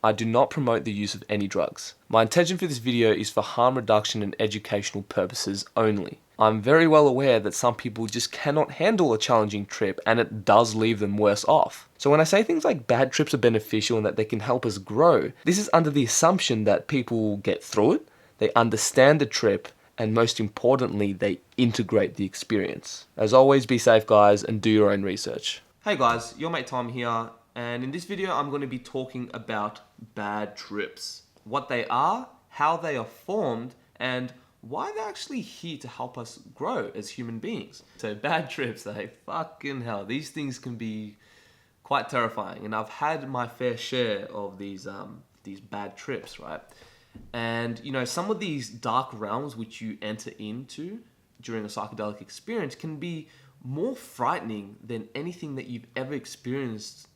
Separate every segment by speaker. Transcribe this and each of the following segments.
Speaker 1: I do not promote the use of any drugs. My intention for this video is for harm reduction and educational purposes only. I'm very well aware that some people just cannot handle a challenging trip and it does leave them worse off. So when I say things like bad trips are beneficial and that they can help us grow, this is under the assumption that people get through it, they understand the trip, and most importantly, they integrate the experience. As always, be safe guys and do your own research. Hey guys, your mate Tom here, and in this video I'm going to be talking about bad trips. What they are, how they are formed, and why they're actually here to help us grow as human beings. So bad trips, fucking hell, these things can be quite terrifying, and I've had my fair share of these bad trips, right? And you know, some of these dark realms which you enter into during a psychedelic experience can be more frightening than anything that you've ever experienced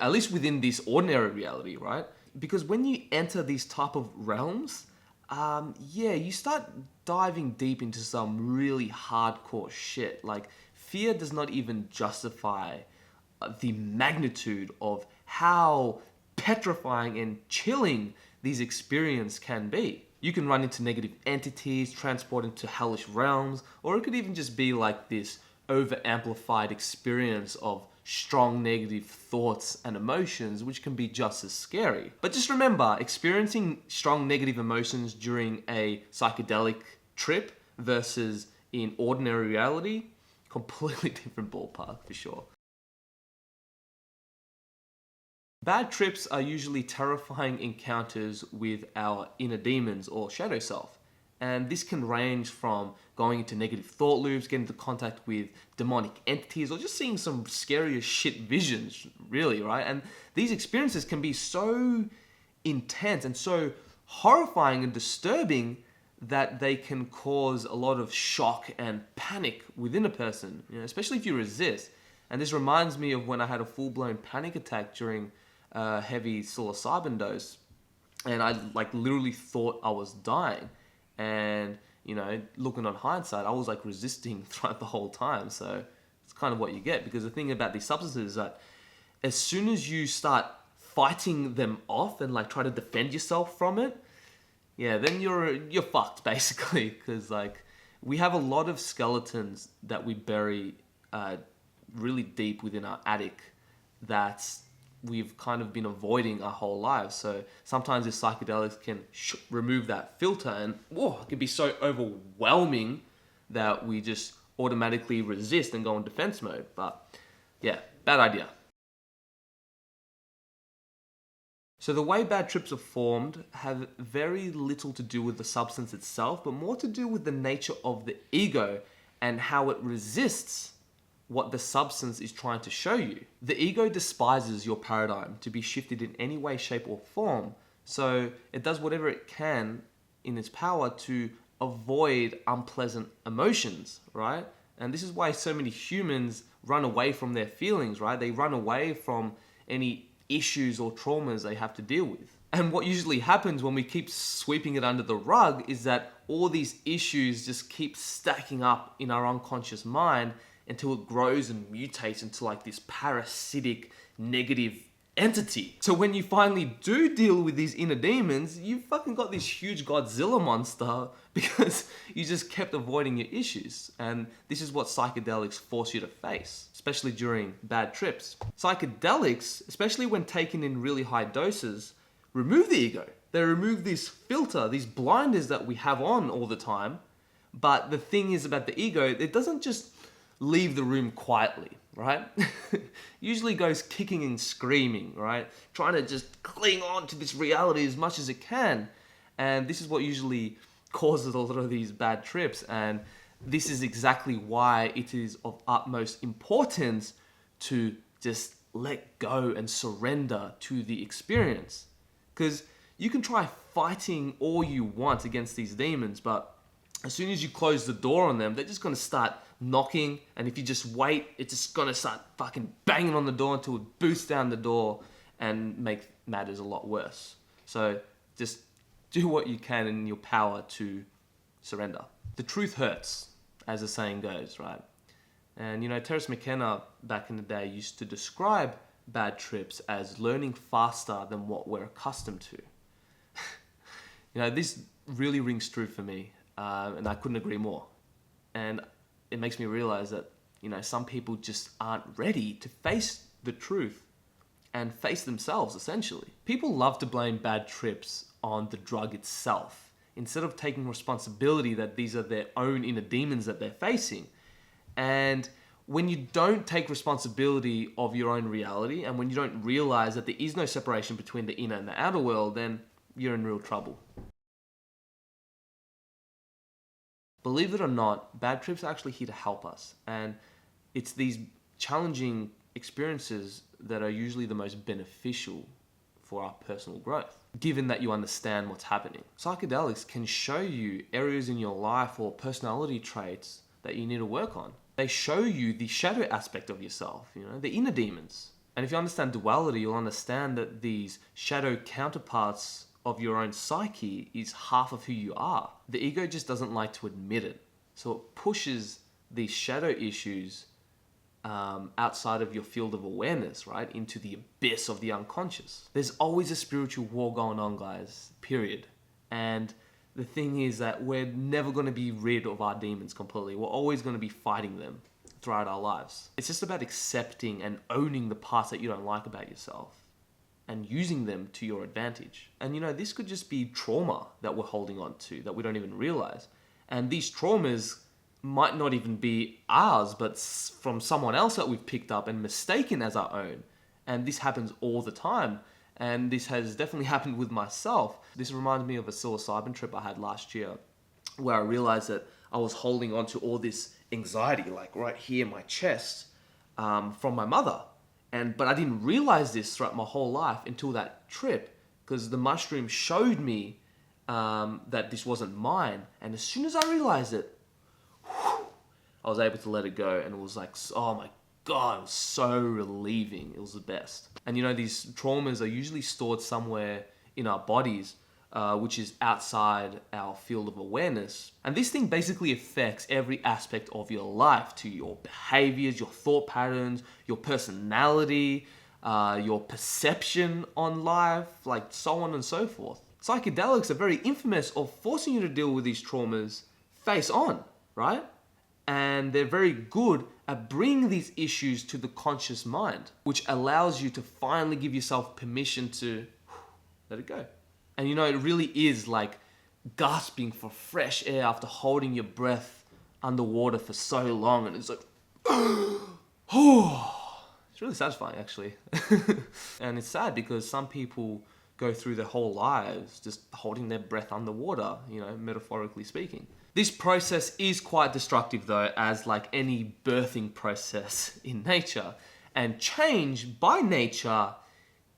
Speaker 1: at least within this ordinary reality, right? Because when you enter these type of realms, you start diving deep into some really hardcore shit. Like, fear does not even justify the magnitude of how petrifying and chilling these experiences can be. You can run into negative entities, transport into hellish realms, or it could even just be like this over-amplified experience of strong negative thoughts and emotions, which can be just as scary. But just remember, experiencing strong negative emotions during a psychedelic trip versus in ordinary reality, completely different ballpark for sure. Bad trips are usually terrifying encounters with our inner demons or shadow self. And this can range from going into negative thought loops, getting into contact with demonic entities, or just seeing some scary as shit visions, really, right? And these experiences can be so intense and so horrifying and disturbing that they can cause a lot of shock and panic within a person, you know, especially if you resist. And this reminds me of when I had a full-blown panic attack during a heavy psilocybin dose, and I literally thought I was dying. And you know, looking on hindsight, I was like resisting throughout the whole time. So it's kind of what you get, because the thing about these substances is that as soon as you start fighting them off and like try to defend yourself from it, yeah, then you're fucked basically. Because like we have a lot of skeletons that we bury really deep within our attic that's we've kind of been avoiding our whole lives. So sometimes the psychedelics can remove that filter, and it can be so overwhelming that we just automatically resist and go in defense mode. But yeah, bad idea. So the way bad trips are formed have very little to do with the substance itself, but more to do with the nature of the ego and how it resists what the substance is trying to show you. The ego despises your paradigm to be shifted in any way, shape, or form. So it does whatever it can in its power to avoid unpleasant emotions, right? And this is why so many humans run away from their feelings, right? They run away from any issues or traumas they have to deal with. And what usually happens when we keep sweeping it under the rug is that all these issues just keep stacking up in our unconscious mind until it grows and mutates into like this parasitic negative entity. So when you finally do deal with these inner demons, you've fucking got this huge Godzilla monster because you just kept avoiding your issues. And this is what psychedelics force you to face, especially during bad trips. Psychedelics, especially when taken in really high doses, remove the ego. They remove this filter, these blinders that we have on all the time. But the thing is about the ego, it doesn't just leave the room quietly, right? Usually goes kicking and screaming, right? Trying to just cling on to this reality as much as it can. And this is what usually causes a lot of these bad trips. And this is exactly why it is of utmost importance to just let go and surrender to the experience. Because you can try fighting all you want against these demons, but as soon as you close the door on them, they're just going to start knocking, and if you just wait, it's just going to start fucking banging on the door until it boosts down the door and make matters a lot worse. So just do what you can in your power to surrender. The truth hurts, as the saying goes, right? And you know, Terence McKenna back in the day used to describe bad trips as learning faster than what we're accustomed to. This really rings true for me, and I couldn't agree more. And it makes me realize that, some people just aren't ready to face the truth and face themselves, essentially. People love to blame bad trips on the drug itself, instead of taking responsibility that these are their own inner demons that they're facing. And when you don't take responsibility of your own reality, and when you don't realize that there is no separation between the inner and the outer world, then you're in real trouble. Believe it or not, bad trips are actually here to help us. And it's these challenging experiences that are usually the most beneficial for our personal growth, given that you understand what's happening. Psychedelics can show you areas in your life or personality traits that you need to work on. They show you the shadow aspect of yourself, the inner demons. And if you understand duality, you'll understand that these shadow counterparts of your own psyche is half of who you are. The ego just doesn't like to admit it. So it pushes these shadow issues outside of your field of awareness, right? Into the abyss of the unconscious. There's always a spiritual war going on, guys, period. And the thing is that we're never going to be rid of our demons completely. We're always going to be fighting them throughout our lives. It's just about accepting and owning the parts that you don't like about yourself and using them to your advantage. And this could just be trauma that we're holding on to that we don't even realize. And these traumas might not even be ours, but from someone else that we've picked up and mistaken as our own. And this happens all the time. And this has definitely happened with myself. This reminds me of a psilocybin trip I had last year, where I realized that I was holding on to all this anxiety, like right here in my chest, from my mother. But I didn't realize this throughout my whole life until that trip, because the mushroom showed me that this wasn't mine. And as soon as I realized it, I was able to let it go, and it was like, oh my God, it was so relieving. It was the best. And these traumas are usually stored somewhere in our bodies, which is outside our field of awareness. And this thing basically affects every aspect of your life, to your behaviors, your thought patterns, your personality, your perception on life, like so on and so forth. Psychedelics are very infamous of forcing you to deal with these traumas face on, right? And they're very good at bringing these issues to the conscious mind, which allows you to finally give yourself permission to let it go. And it really is like gasping for fresh air after holding your breath underwater for so long. And it's like, oh, it's really satisfying, actually. And it's sad because some people go through their whole lives just holding their breath underwater, metaphorically speaking. This process is quite destructive though, as like any birthing process in nature. And change by nature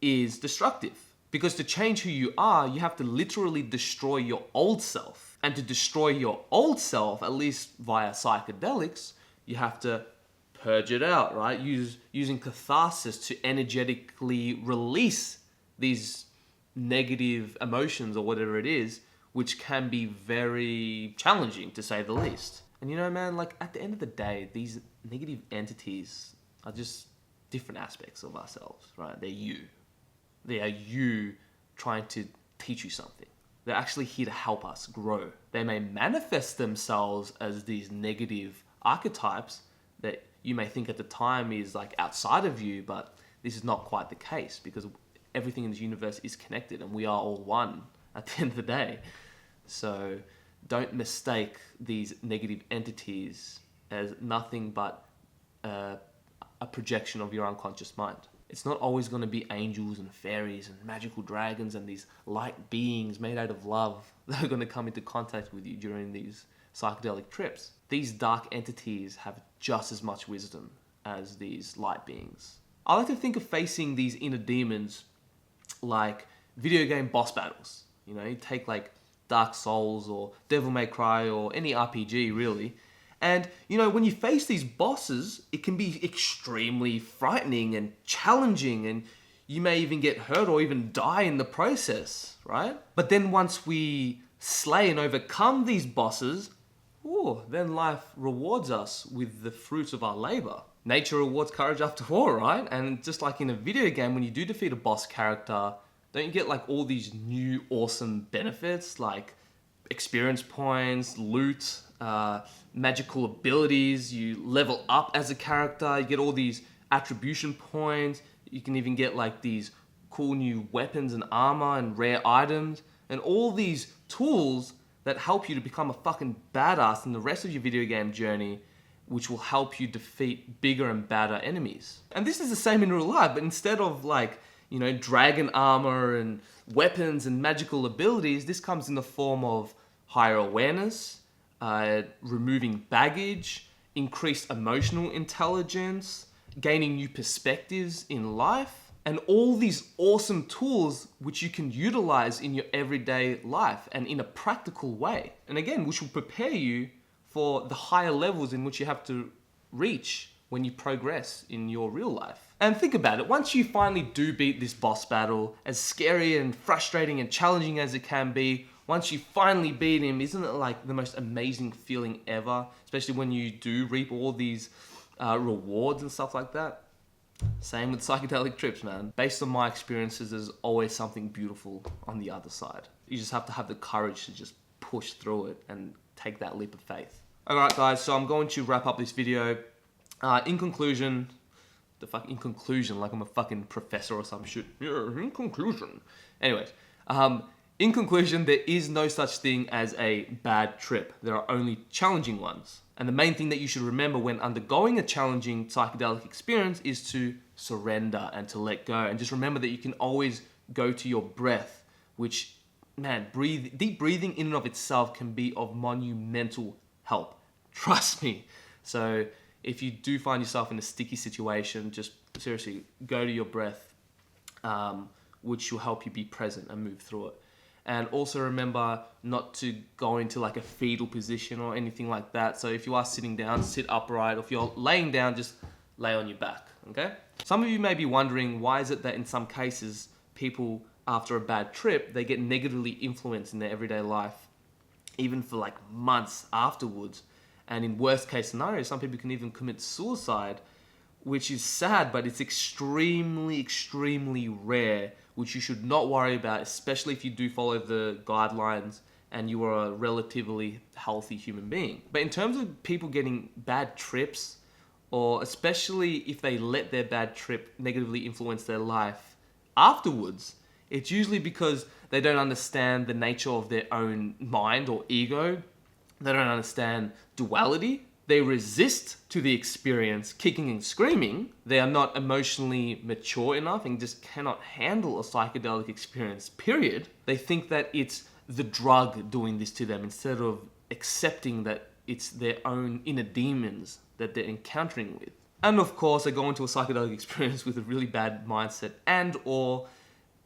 Speaker 1: is destructive. Because to change who you are, you have to literally destroy your old self. And to destroy your old self, at least via psychedelics, you have to purge it out, right? Using catharsis to energetically release these negative emotions or whatever it is, which can be very challenging to say the least. And man, like at the end of the day, these negative entities are just different aspects of ourselves, right? They're you. They are you trying to teach you something. They're actually here to help us grow. They may manifest themselves as these negative archetypes that you may think at the time is like outside of you, but this is not quite the case, because everything in this universe is connected and we are all one at the end of the day. So don't mistake these negative entities as nothing but a projection of your unconscious mind. It's not always going to be angels and fairies and magical dragons and these light beings made out of love that are going to come into contact with you during these psychedelic trips. These dark entities have just as much wisdom as these light beings. I like to think of facing these inner demons like video game boss battles. You take like Dark Souls or Devil May Cry or any RPG really. And, when you face these bosses, it can be extremely frightening and challenging, and you may even get hurt or even die in the process, right? But then once we slay and overcome these bosses, then life rewards us with the fruits of our labor. nature rewards courage after all, right? And just like in a video game, when you do defeat a boss character, don't you get like all these new awesome benefits like experience points, loot, magical abilities, you level up as a character, you get all these attribution points, you can even get like these cool new weapons and armor and rare items, and all these tools that help you to become a fucking badass in the rest of your video game journey, which will help you defeat bigger and badder enemies. And this is the same in real life, but instead of like, you know, dragon armor and weapons and magical abilities, this comes in the form of higher awareness, removing baggage, increased emotional intelligence, gaining new perspectives in life, and all these awesome tools which you can utilize in your everyday life and in a practical way. And again, which will prepare you for the higher levels in which you have to reach when you progress in your real life. And think about it, once you finally do beat this boss battle, as scary and frustrating and challenging as it can be, once you finally beat him, isn't it like the most amazing feeling ever? Especially when you do reap all these rewards and stuff like that. Same with psychedelic trips, man. Based on my experiences, there's always something beautiful on the other side. You just have to have the courage to just push through it and take that leap of faith. Alright guys, so I'm going to wrap up this video. In conclusion, like I'm a fucking professor or some shit. Yeah, in conclusion. Anyways, in conclusion, there is no such thing as a bad trip. There are only challenging ones. And the main thing that you should remember when undergoing a challenging psychedelic experience is to surrender and to let go. And just remember that you can always go to your breath, which, man, deep breathing in and of itself can be of monumental help. Trust me. So if you do find yourself in a sticky situation, just seriously go to your breath, which will help you be present and move through it. And also remember not to go into like a fetal position or anything like that. So if you are sitting down, sit upright. Or if you're laying down, just lay on your back, okay? Some of you may be wondering, why is it that in some cases, people after a bad trip, they get negatively influenced in their everyday life, even for like months afterwards. And in worst case scenarios, some people can even commit suicide, which is sad, but it's extremely, extremely rare, which you should not worry about, especially if you do follow the guidelines and you are a relatively healthy human being. But in terms of people getting bad trips, or especially if they let their bad trip negatively influence their life afterwards, it's usually because they don't understand the nature of their own mind or ego. They don't understand duality. They resist to the experience, kicking and screaming. They are not emotionally mature enough and just cannot handle a psychedelic experience, period. They think that it's the drug doing this to them instead of accepting that it's their own inner demons that they're encountering with. And of course, they go into a psychedelic experience with a really bad mindset and or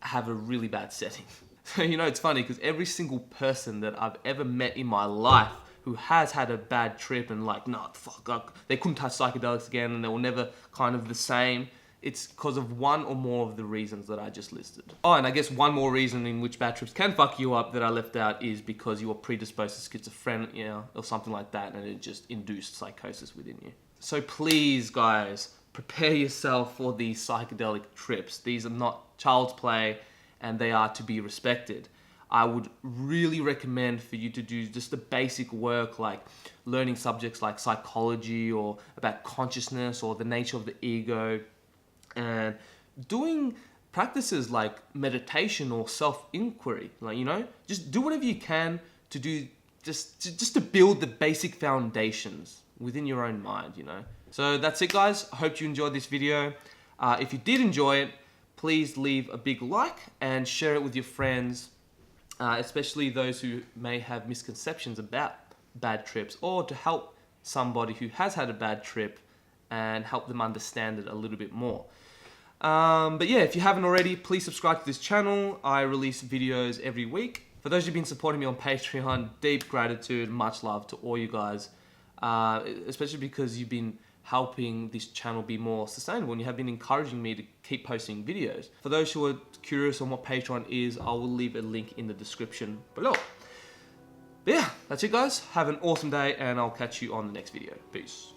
Speaker 1: have a really bad setting. So, you know, it's funny because every single person that I've ever met in my life who has had a bad trip and like, nah, fuck, they couldn't touch psychedelics again and they were never kind of the same, it's because of one or more of the reasons that I just listed. Oh, and I guess one more reason in which bad trips can fuck you up that I left out is because you are predisposed to schizophrenia or something like that, and it just induced psychosis within you. So please, guys, prepare yourself for these psychedelic trips. These are not child's play and they are to be respected. I would really recommend for you to do just the basic work like learning subjects like psychology or about consciousness or the nature of the ego, and doing practices like meditation or self-inquiry. Like, you know, just do whatever you can to do just to build the basic foundations within your own mind, you know. So that's it, guys. I hope you enjoyed this video. If you did enjoy it, please leave a big like and share it with your friends, especially those who may have misconceptions about bad trips, or to help somebody who has had a bad trip and help them understand it a little bit more. But yeah, if you haven't already, please subscribe to this channel. I release videos every week. For those who've been supporting me on Patreon, deep gratitude, much love to all you guys, especially because you've been helping this channel be more sustainable and you have been encouraging me to keep posting videos. For those who are curious on what Patreon is, I will leave a link in the description below. But yeah, that's it, guys. Have an awesome day and I'll catch you on the next video. Peace.